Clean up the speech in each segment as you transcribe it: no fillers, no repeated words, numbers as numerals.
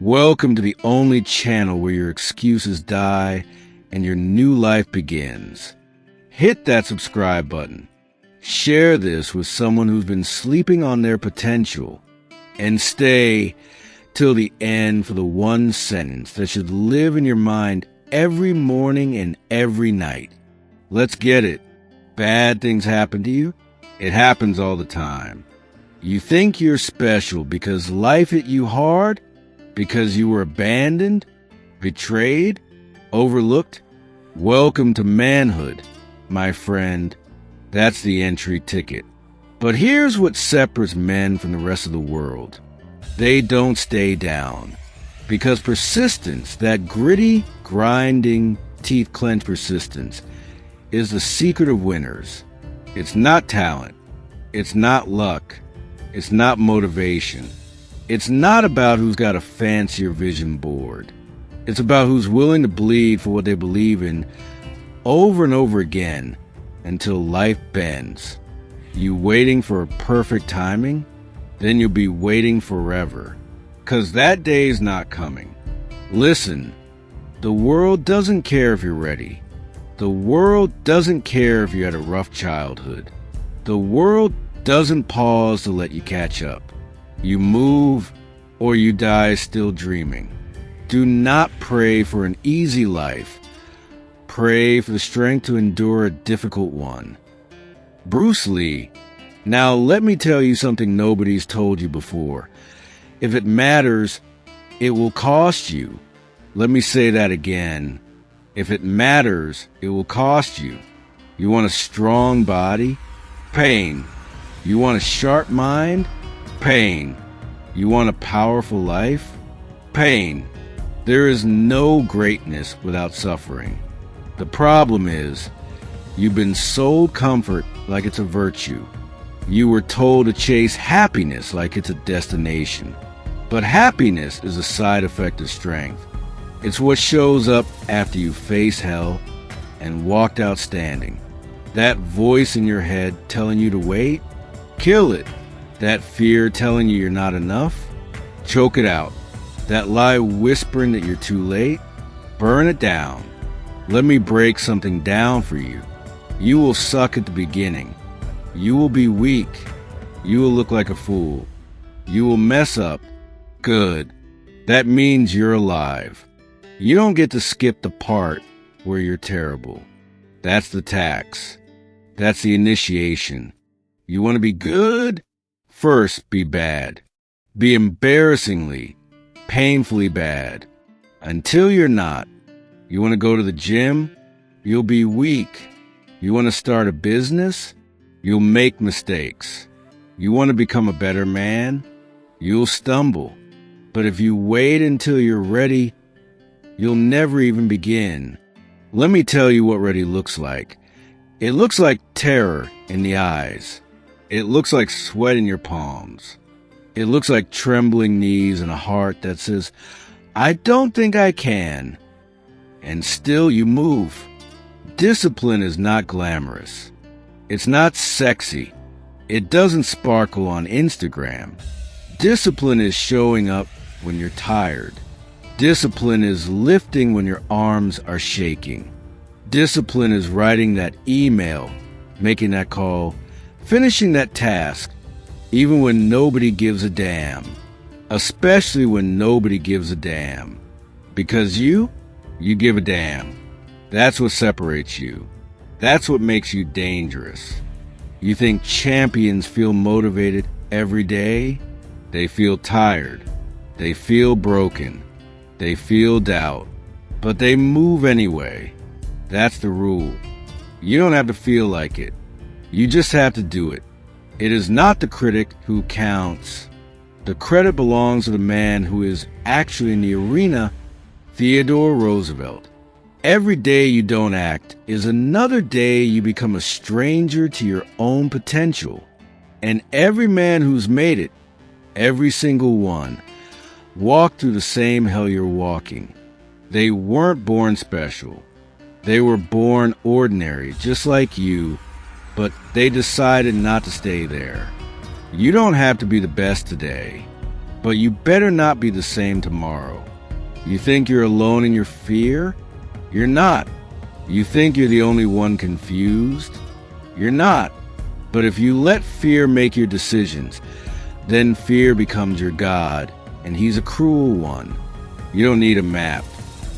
Welcome to the only channel where your excuses die and your new life begins. Hit that subscribe button. Share this with someone who's been sleeping on their potential. And stay till the end for the one sentence that should live in your mind every morning and every night. Let's get it. Bad things happen to you? It happens all the time. You think you're special because life hit you hard? Because you were abandoned? Betrayed? Overlooked? Welcome to manhood, my friend. That's the entry ticket. But here's what separates men from the rest of the world. They don't stay down. Because persistence, that gritty, grinding, teeth-clenched persistence, is the secret of winners. It's not talent. It's not luck. It's not motivation. It's not about who's got a fancier vision board. It's about who's willing to bleed for what they believe in over and over again until life bends. You waiting for perfect timing? Then you'll be waiting forever. 'Cause that day's not coming. Listen, the world doesn't care if you're ready. The world doesn't care if you had a rough childhood. The world doesn't pause to let you catch up. You move or you die still dreaming. Do not pray for an easy life. Pray for the strength to endure a difficult one. Bruce Lee. Now let me tell you something nobody's told you before. If it matters, it will cost you. Let me say that again. If it matters, it will cost you. You want a strong body? Pain. You want a sharp mind? Pain. You want a powerful life? Pain. There is no greatness without suffering. The problem is, you've been sold comfort like it's a virtue. You were told to chase happiness like it's a destination. But happiness is a side effect of strength. It's what shows up after you face hell and walked out standing. That voice in your head telling you to wait? Kill it. That fear telling you you're not enough? Choke it out. That lie whispering that you're too late? Burn it down. Let me break something down for you. You will suck at the beginning. You will be weak. You will look like a fool. You will mess up. Good. That means you're alive. You don't get to skip the part where you're terrible. That's the tax. That's the initiation. You want to be good? First, be bad. Be embarrassingly, painfully bad. Until you're not. You want to go to the gym? You'll be weak. You want to start a business? You'll make mistakes. You want to become a better man? You'll stumble. But if you wait until you're ready, you'll never even begin. Let me tell you what ready looks like. It looks like terror in the eyes. It looks like sweat in your palms. It looks like trembling knees and a heart that says, I don't think I can. And still you move. Discipline is not glamorous. It's not sexy. It doesn't sparkle on Instagram. Discipline is showing up when you're tired. Discipline is lifting when your arms are shaking. Discipline is writing that email, making that call, finishing that task, even when nobody gives a damn. Especially when nobody gives a damn. Because you give a damn. That's what separates you. That's what makes you dangerous. You think champions feel motivated every day? They feel tired. They feel broken. They feel doubt. But they move anyway. That's the rule. You don't have to feel like it. You just have to do it. It is not the critic who counts. The credit belongs to the man who is actually in the arena, Theodore Roosevelt. Every day you don't act is another day you become a stranger to your own potential. And every man who's made it, every single one, walked through the same hell you're walking. They weren't born special. They were born ordinary, just like you, but they decided not to stay there. You don't have to be the best today. But you better not be the same tomorrow. You think you're alone in your fear? You're not. You think you're the only one confused? You're not. But if you let fear make your decisions, then fear becomes your God, and he's a cruel one. You don't need a map.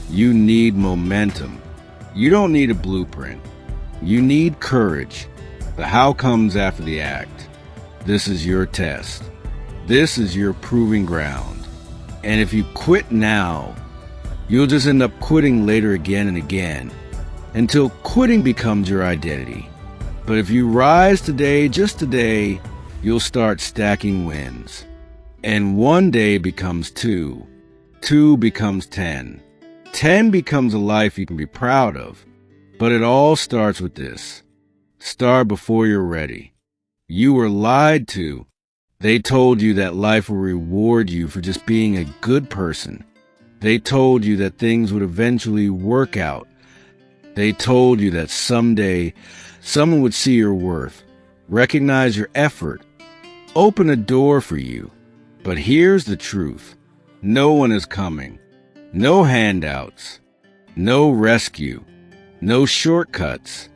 You need momentum. You don't need a blueprint. You need courage. The how comes after the act. This is your test. This is your proving ground. And if you quit now, you'll just end up quitting later again and again, until quitting becomes your identity. But if you rise today, just today, you'll start stacking wins. And one day becomes 2. 2 becomes 10. 10 becomes a life you can be proud of. But it all starts with this. Start before you're ready. You were lied to. They told you that life will reward you for just being a good person. They told you that things would eventually work out. They told you that someday someone would see your worth, recognize your effort, open a door for you. But here's the truth. No one is coming. No handouts. No rescue. No shortcuts.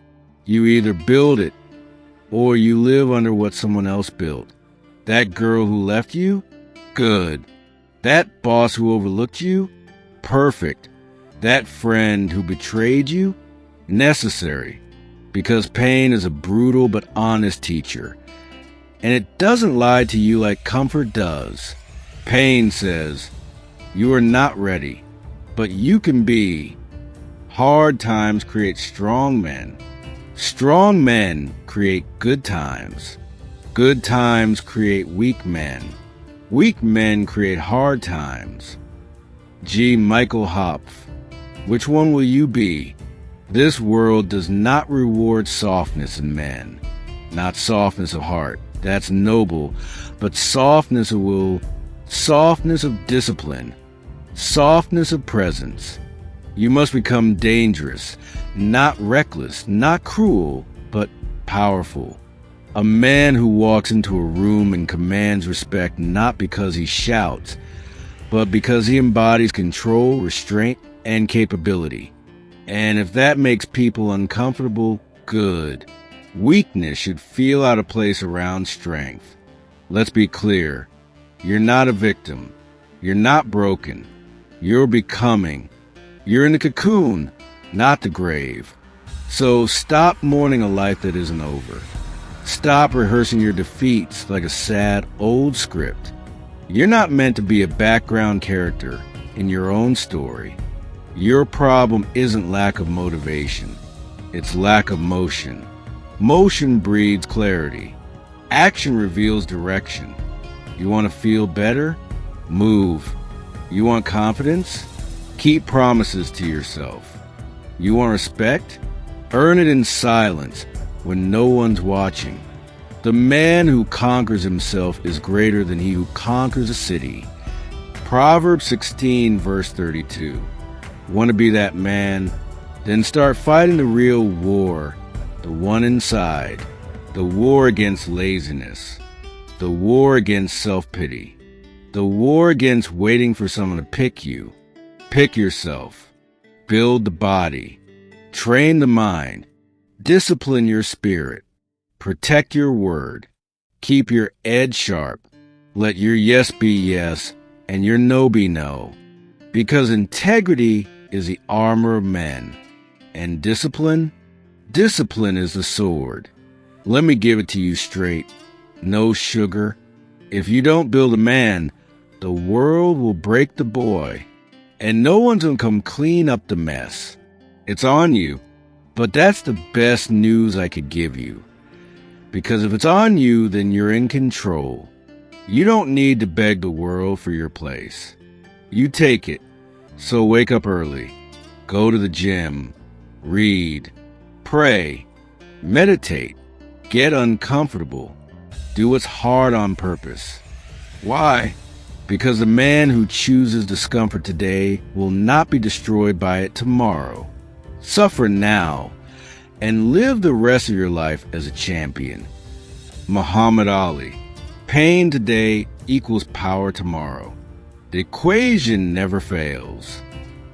You either build it or you live under what someone else built. That girl who left you? Good. That boss who overlooked you? Perfect. That friend who betrayed you? Necessary. Because pain is a brutal but honest teacher. And it doesn't lie to you like comfort does. Pain says, you are not ready, but you can be. Hard times create strong men. Strong men create good times. Good times create weak men. Weak men create hard times. G. Michael Hopf. Which one will you be? This world does not reward softness in men. Not softness of heart. That's noble. But softness of will, softness of discipline, softness of presence. You must become dangerous, not reckless, not cruel, but powerful. A man who walks into a room and commands respect not because he shouts, but because he embodies control, restraint, and capability. And if that makes people uncomfortable, good. Weakness should feel out of place around strength. Let's be clear. You're not a victim. You're not broken. You're becoming. You're in the cocoon, not the grave. So stop mourning a life that isn't over. Stop rehearsing your defeats like a sad old script. You're not meant to be a background character in your own story. Your problem isn't lack of motivation. It's lack of motion. Motion breeds clarity. Action reveals direction. You want to feel better? Move. You want confidence? Keep promises to yourself. You want respect? Earn it in silence when no one's watching. The man who conquers himself is greater than he who conquers a city. Proverbs 16, verse 32. Want to be that man? Then start fighting the real war, the one inside, the war against laziness, the war against self-pity, the war against waiting for someone to pick you. Pick yourself. Build the body. Train the mind. Discipline your spirit. Protect your word. Keep your edge sharp. Let your yes be yes and your no be no. Because integrity is the armor of men. And discipline? Discipline is the sword. Let me give it to you straight. No sugar. If you don't build a man, the world will break the boy. And no one's gonna come clean up the mess. It's on you. But that's the best news I could give you. Because if it's on you, then you're in control. You don't need to beg the world for your place. You take it. So wake up early. Go to the gym. Read. Pray. Meditate. Get uncomfortable. Do what's hard on purpose. Why? Because the man who chooses discomfort today will not be destroyed by it tomorrow. Suffer now and live the rest of your life as a champion. Muhammad Ali. Pain today, equals power tomorrow. The equation never fails.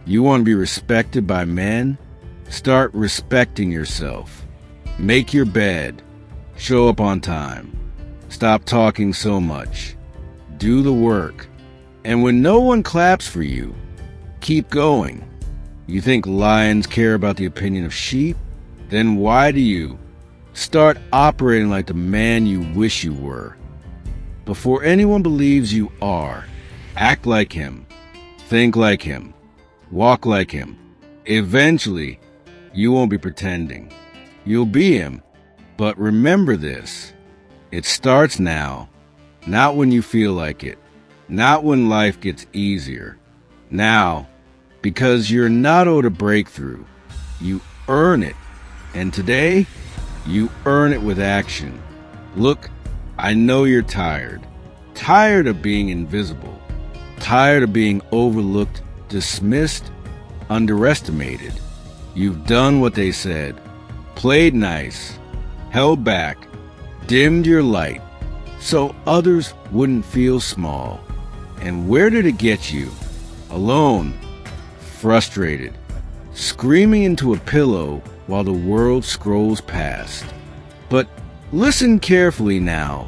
You want to be respected by men? Start respecting yourself. Make your bed. Show up on time. Stop talking so much. Do the work. And when no one claps for you, keep going. You think lions care about the opinion of sheep? Then why do you? Start operating like the man you wish you were. Before anyone believes you are, act like him. Think like him. Walk like him. Eventually, you won't be pretending. You'll be him. But remember this. It starts now, not when you feel like it, not when life gets easier. Now, because you're not owed a breakthrough. You earn it. And today, you earn it with action. Look, I know you're tired. Tired of being invisible. Tired of being overlooked, dismissed, underestimated. You've done what they said. Played nice. Held back. Dimmed your light. So others wouldn't feel small. And where did it get you? Alone. Frustrated. Screaming into a pillow while the world scrolls past. But listen carefully now.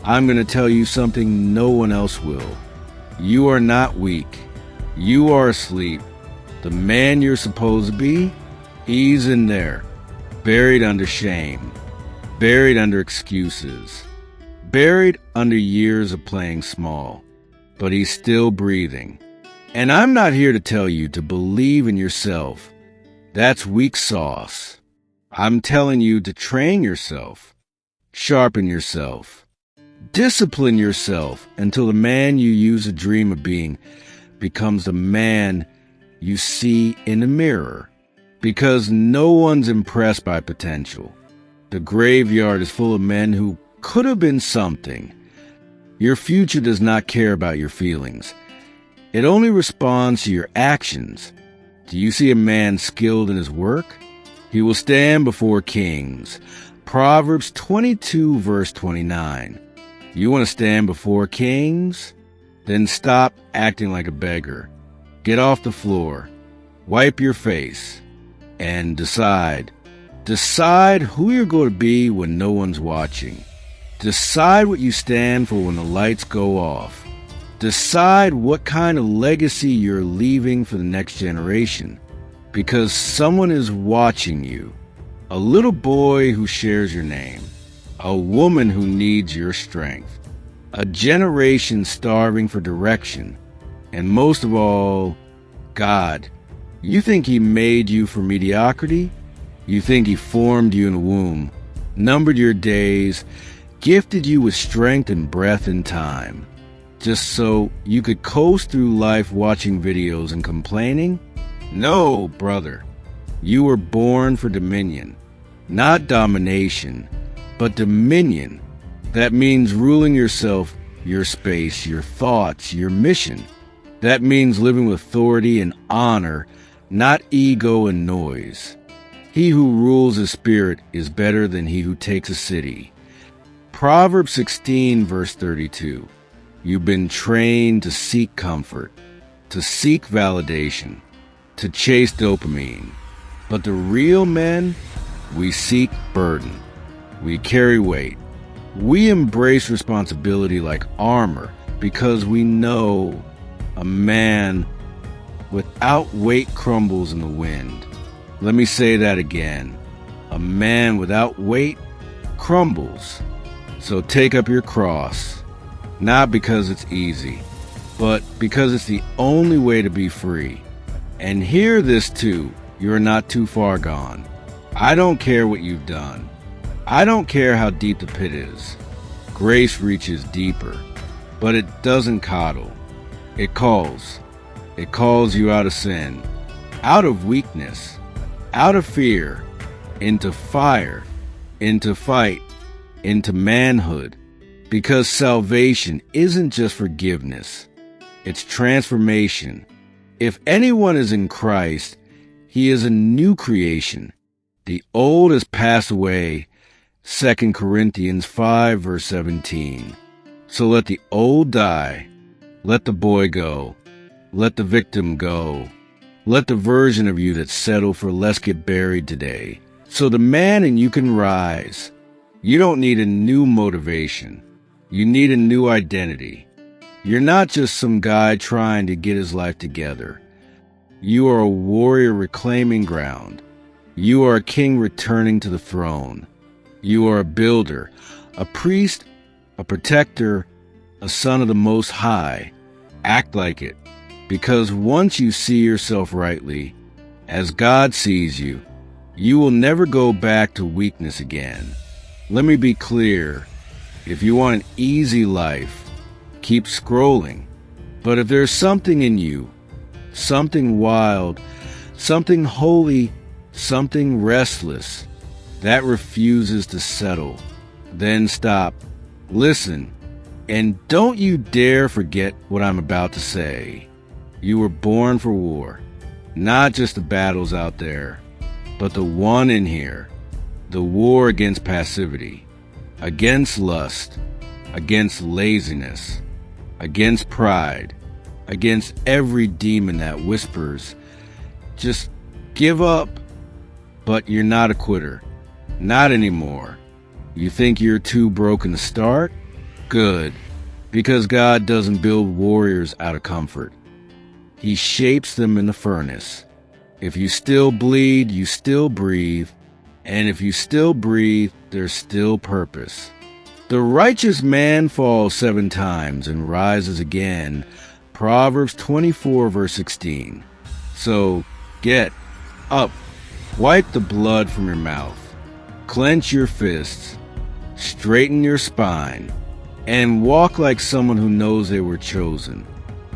I'm going to tell you something no one else will. You are not weak. You are asleep. The man you're supposed to be, he's in there, buried under shame, buried under excuses, buried under years of playing small. But he's still breathing. And I'm not here to tell you to believe in yourself. That's weak sauce. I'm telling you to train yourself, sharpen yourself, discipline yourself until the man you used to dream of being becomes the man you see in the mirror. Because no one's impressed by potential. The graveyard is full of men who could have been something. Your future does not care about your feelings. It only responds to your actions. Do you see a man skilled in his work? He will stand before kings. Proverbs 22, verse 29. You want to stand before kings? Then stop acting like a beggar. Get off the floor. Wipe your face. And decide. Decide who you're going to be when no one's watching. Decide what you stand for when the lights go off. Decide what kind of legacy you're leaving for the next generation. Because someone is watching you. A little boy who shares your name. A woman who needs your strength. A generation starving for direction. And most of all, God. You think he made you for mediocrity? You think he formed you in the womb, numbered your days, gifted you with strength and breath and time, just so you could coast through life watching videos and complaining? No, brother. You were born for dominion. Not domination, but dominion. That means ruling yourself, your space, your thoughts, your mission. That means living with authority and honor, not ego and noise. He who rules his spirit is better than he who takes a city. Proverbs 16, verse 32. You've been trained to seek comfort, to seek validation, to chase dopamine. But the real men, we seek burden. We carry weight. We embrace responsibility like armor because we know a man without weight crumbles in the wind. Let me say that again. A man without weight crumbles. So take up your cross, not because it's easy, but because it's the only way to be free. And hear this too, you're not too far gone. I don't care what you've done. I don't care how deep the pit is. Grace reaches deeper, but it doesn't coddle. It calls. It calls you out of sin, out of weakness, out of fear, into fire, into fight, into manhood. Because salvation isn't just forgiveness, it's transformation. If anyone is in Christ, he is a new creation. The old has passed away. 2 Corinthians 5, verse 17. So let the old die. Let the boy go. Let the victim go. Let the version of you that settled for less get buried today. So the man in you can rise. You don't need a new motivation. You need a new identity. You're not just some guy trying to get his life together. You are a warrior reclaiming ground. You are a king returning to the throne. You are a builder, a priest, a protector, a son of the Most High. Act like it, because once you see yourself rightly, as God sees you, you will never go back to weakness again. Let me be clear. If you want an easy life, keep scrolling. But if there's something in you, something wild, something holy, something restless, that refuses to settle, then stop, listen, and don't you dare forget what I'm about to say. You were born for war, not just the battles out there, but the one in here, the war against passivity, against lust, against laziness, against pride, against every demon that whispers, just give up. But you're not a quitter. Not anymore. You think you're too broken to start? Good, because God doesn't build warriors out of comfort. He shapes them in the furnace. If you still bleed, you still breathe. And if you still breathe, there's still purpose. The righteous man falls 7 times and rises again. Proverbs 24, verse 16. So get up. Wipe the blood from your mouth. Clench your fists. Straighten your spine. And walk like someone who knows they were chosen.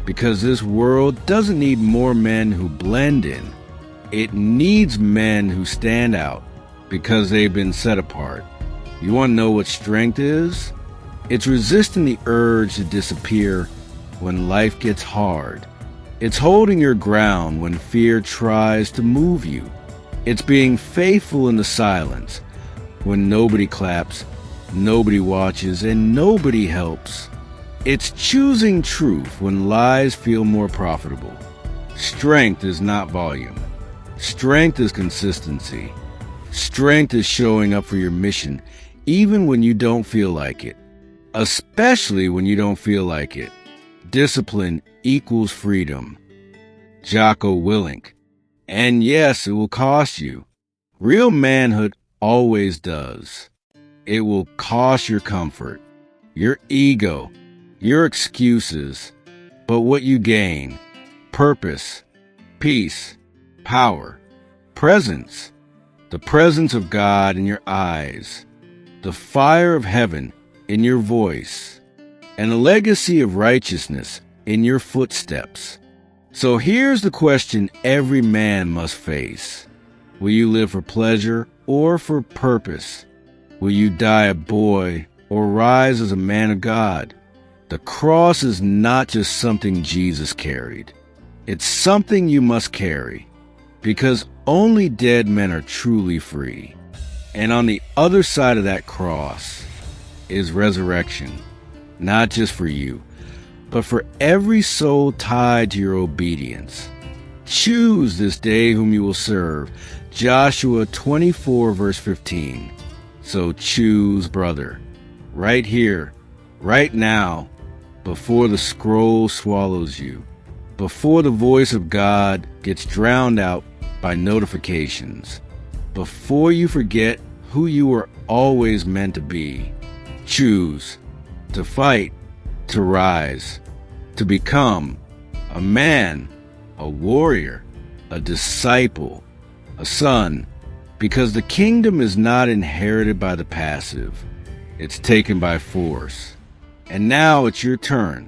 Because this world doesn't need more men who blend in. It needs men who stand out because they've been set apart. You want to know what strength is? It's resisting the urge to disappear when life gets hard. It's holding your ground when fear tries to move you. It's being faithful in the silence when nobody claps, nobody watches, and nobody helps. It's choosing truth when lies feel more profitable. Strength is not volume. Strength is consistency. Strength is showing up for your mission, even when you don't feel like it. Especially when you don't feel like it. Discipline equals freedom. Jocko Willink. And yes, it will cost you. Real manhood always does. It will cost your comfort, your ego, your excuses, but what you gain: purpose, peace, power, presence, the presence of God in your eyes, the fire of heaven in your voice, and a legacy of righteousness in your footsteps. So here's the question every man must face. Will you live for pleasure or for purpose? Will you die a boy or rise as a man of God? The cross is not just something Jesus carried. It's something you must carry, because only dead men are truly free. And on the other side of that cross is resurrection, not just for you, but for every soul tied to your obedience. Choose this day whom you will serve. Joshua 24, verse 15. So choose, brother, right here, right now, before the scroll swallows you, before the voice of God gets drowned out by notifications, before you forget who you were always meant to be. Choose to fight, to rise, to become a man, a warrior, a disciple, a son, because the kingdom is not inherited by the passive. It's taken by force. And now it's your turn.